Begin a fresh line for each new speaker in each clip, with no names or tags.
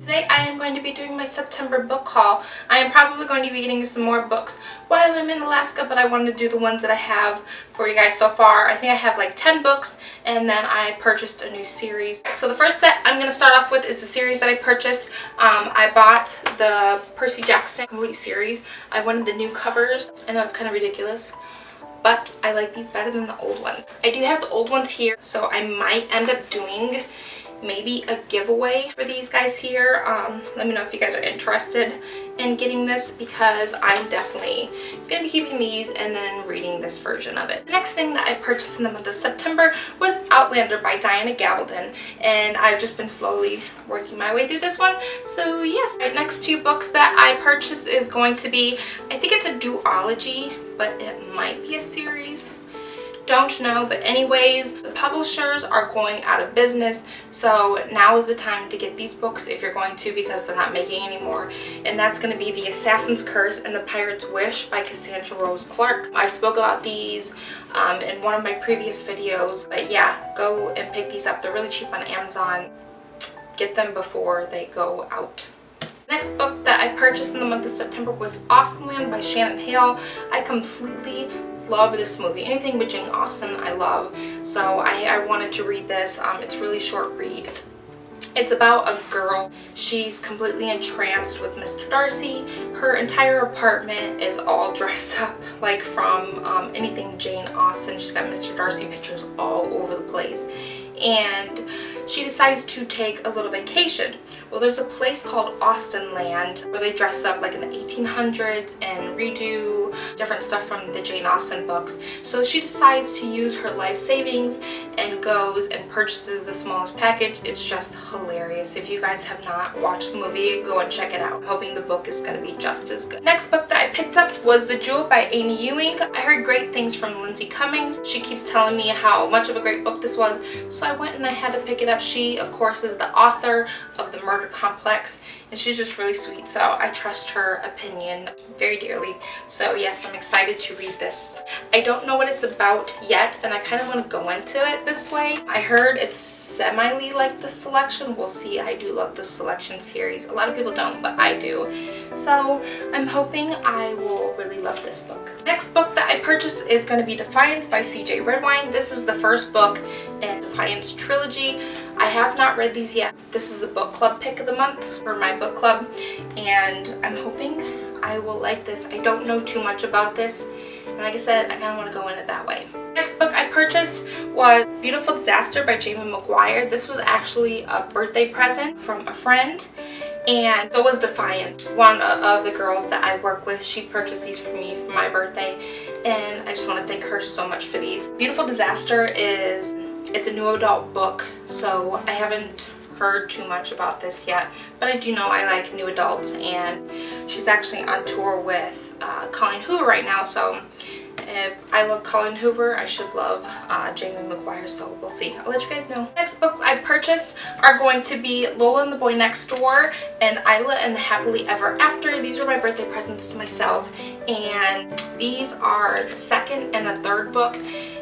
Today I am going to be doing my September book haul. I am probably going to be getting some more books while I'm in Alaska, but I wanted to do the ones that I have for you guys so far. I think I have like 10 books, and then I purchased a new series. So the first set I'm going to start off with is the series that I purchased. I bought the Percy Jackson complete series. I wanted the new covers. I know it's kind of ridiculous, but I like these better than the old ones. I do have the old ones here, so I might end up doing maybe a giveaway for these guys here. Let me know if you guys are interested in getting this, because I'm definitely gonna be keeping these and then reading this version of it. The next thing that I purchased in the month of September was Outlander by Diana Gabaldon, and I've just been slowly working my way through this one. So yes, my next two books that I purchased is going to be, I think it's a duology, but it might be a series. Don't know, but anyways, the publishers are going out of business, so now is the time to get these books if you're going to, because they're not making any more. And that's going to be The Assassin's Curse and The Pirate's Wish by Cassandra Rose Clark. I spoke about these in one of my previous videos, but yeah, go and pick these up. They're really cheap on Amazon. Get them before they go out. Next book that I purchased in the month of September was Austenland by Shannon Hale. I completely love this movie. Anything with Jane Austen I love, so I wanted to read this. It's a really short read. It's about a girl. She's completely entranced with Mr. Darcy. Her entire apartment is all dressed up like from anything Jane Austen. She's got Mr. Darcy pictures all over the place. And she decides to take a little vacation. Well, there's a place called Austenland where they dress up like in the 1800s and redo different stuff from the Jane Austen books. So she decides to use her life savings and goes and purchases the smallest package. It's just hilarious. If you guys have not watched the movie, go and check it out. I'm hoping the book is going to be just as good. Next book that I picked up was The Jewel by Amy Ewing. I heard great things from Lindsay Cummings. She keeps telling me how much of a great book this was, so I went and I had to pick it up. She, of course, is the author of The Murder Complex, and she's just really sweet, so I trust her opinion very dearly. So yes, I'm excited to read this. I don't know what it's about yet, and I kind of want to go into it this way. I heard it's semi like The Selection. We'll see. I do love the Selection series. A lot of people don't, but I do. So I'm hoping I will really love this book. Next book that I purchased is going to be Defiance by CJ Redwine. This is the first book in Defiance trilogy. I have not read these yet. This is the book club pick of the month for my book club, and I'm hoping I will like this. I don't know too much about this, and like I said, I kind of want to go in it that way. Next book I purchased was Beautiful Disaster by Jamie McGuire. This was actually a birthday present from a friend, and so was Defiance. One of the girls that I work with, she purchased these for me for my birthday, and I just want to thank her so much for these. Beautiful Disaster it's a new adult book, so I haven't heard too much about this yet, but I do know I like new adults, and she's actually on tour with Colleen Hoover right now, so if I love Colleen Hoover, I should love Jamie McGuire, so we'll see. I'll let you guys know. Next books I purchased are going to be Lola and the Boy Next Door and Isla and the Happily Ever After. These were my birthday presents to myself, and these are the second and the third book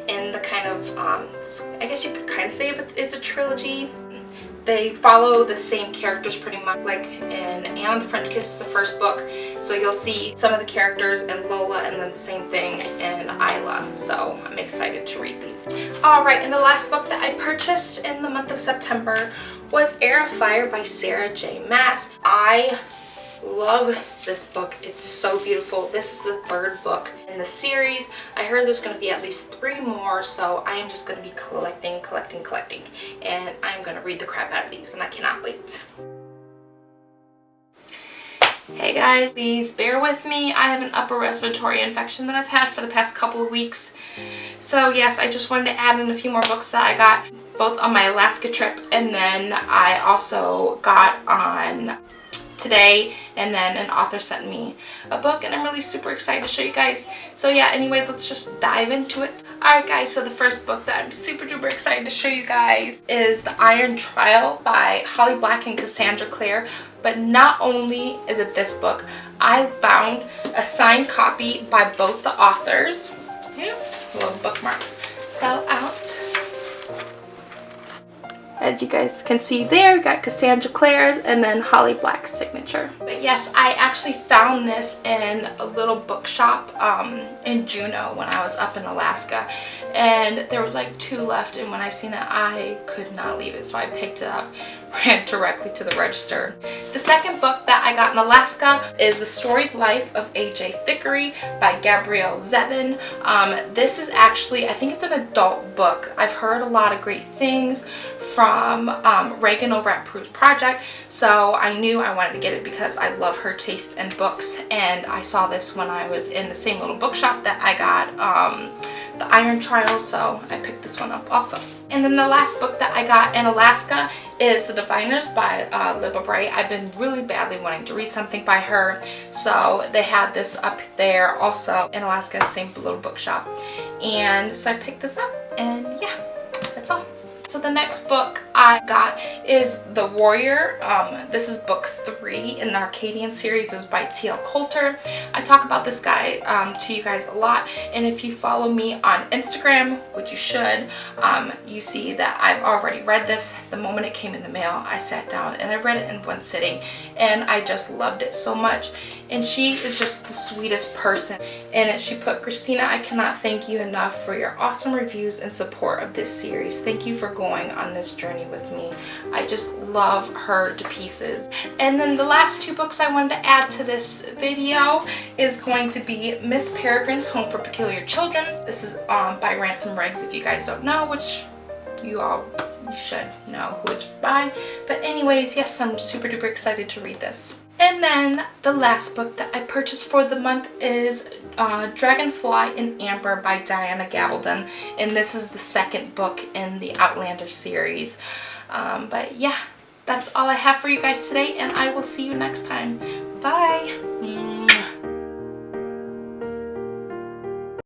in the kind of, I guess you could kind of say it's a trilogy. They follow the same characters pretty much, like in Anne and the French Kiss is the first book, so you'll see some of the characters in Lola and then the same thing in Isla, so I'm excited to read these. Alright, and the last book that I purchased in the month of September was Heir of Fire by Sarah J. Maas. I love this book. It's so beautiful. This is the third book in the series. I heard there's going to be at least 3 more, so I am just going to be collecting, and I'm going to read the crap out of these, and I cannot wait. Hey guys, please bear with me. I have an upper respiratory infection that I've had for the past couple of weeks. So yes, I just wanted to add in a few more books that I got both on my Alaska trip, and then I also got on today, and then an author sent me a book, and I'm really super excited to show you guys. So yeah, anyways, let's just dive into it. Alright guys, so the first book that I'm super duper excited to show you guys is The Iron Trial by Holly Black and Cassandra Clare. But not only is it this book, I found a signed copy by both the authors. Oops, a little bookmark fell out. As you guys can see there, we got Cassandra Clare's and then Holly Black's signature. But yes, I actually found this in a little bookshop in Juneau when I was up in Alaska, and there was like 2 left, and when I seen it I could not leave it, so I picked it up, ran directly to the register. The second book that I got in Alaska is The Storied Life of A.J. Thickery by Gabrielle Zevin. This is actually, I think it's an adult book. I've heard a lot of great things from Reagan over at Prue's Project, so I knew I wanted to get it because I love her taste in books, and I saw this when I was in the same little bookshop that I got The Iron Trials, so I picked this one up also. And then the last book that I got in Alaska is The Diviners by Libba Bray. I've been really badly wanting to read something by her, so they had this up there also in Alaska, same little bookshop. And so I picked this up, and yeah, that's all. So the next book I got is The Warrior. This is book 3 in the Arcadian series. Is by T.L. Coulter. I talk about this guy to you guys a lot, and if you follow me on Instagram, which you should, you see that I've already read this. The moment it came in the mail, I sat down and I read it in one sitting, and I just loved it so much. And she is just the sweetest person. And she put, "Christina, I cannot thank you enough for your awesome reviews and support of this series. Thank you for going on this journey with me. I just love her to pieces." And then the last 2 books I wanted to add to this video is going to be Miss Peregrine's Home for Peculiar Children. This is by Ransom Riggs, if you guys don't know, which you should know who it's by. But anyways, yes, I'm super duper excited to read this. And then the last book that I purchased for the month is Dragonfly in Amber by Diana Gabaldon, and this is the 2nd book in the Outlander series. But yeah, that's all I have for you guys today, and I will see you next time. Bye!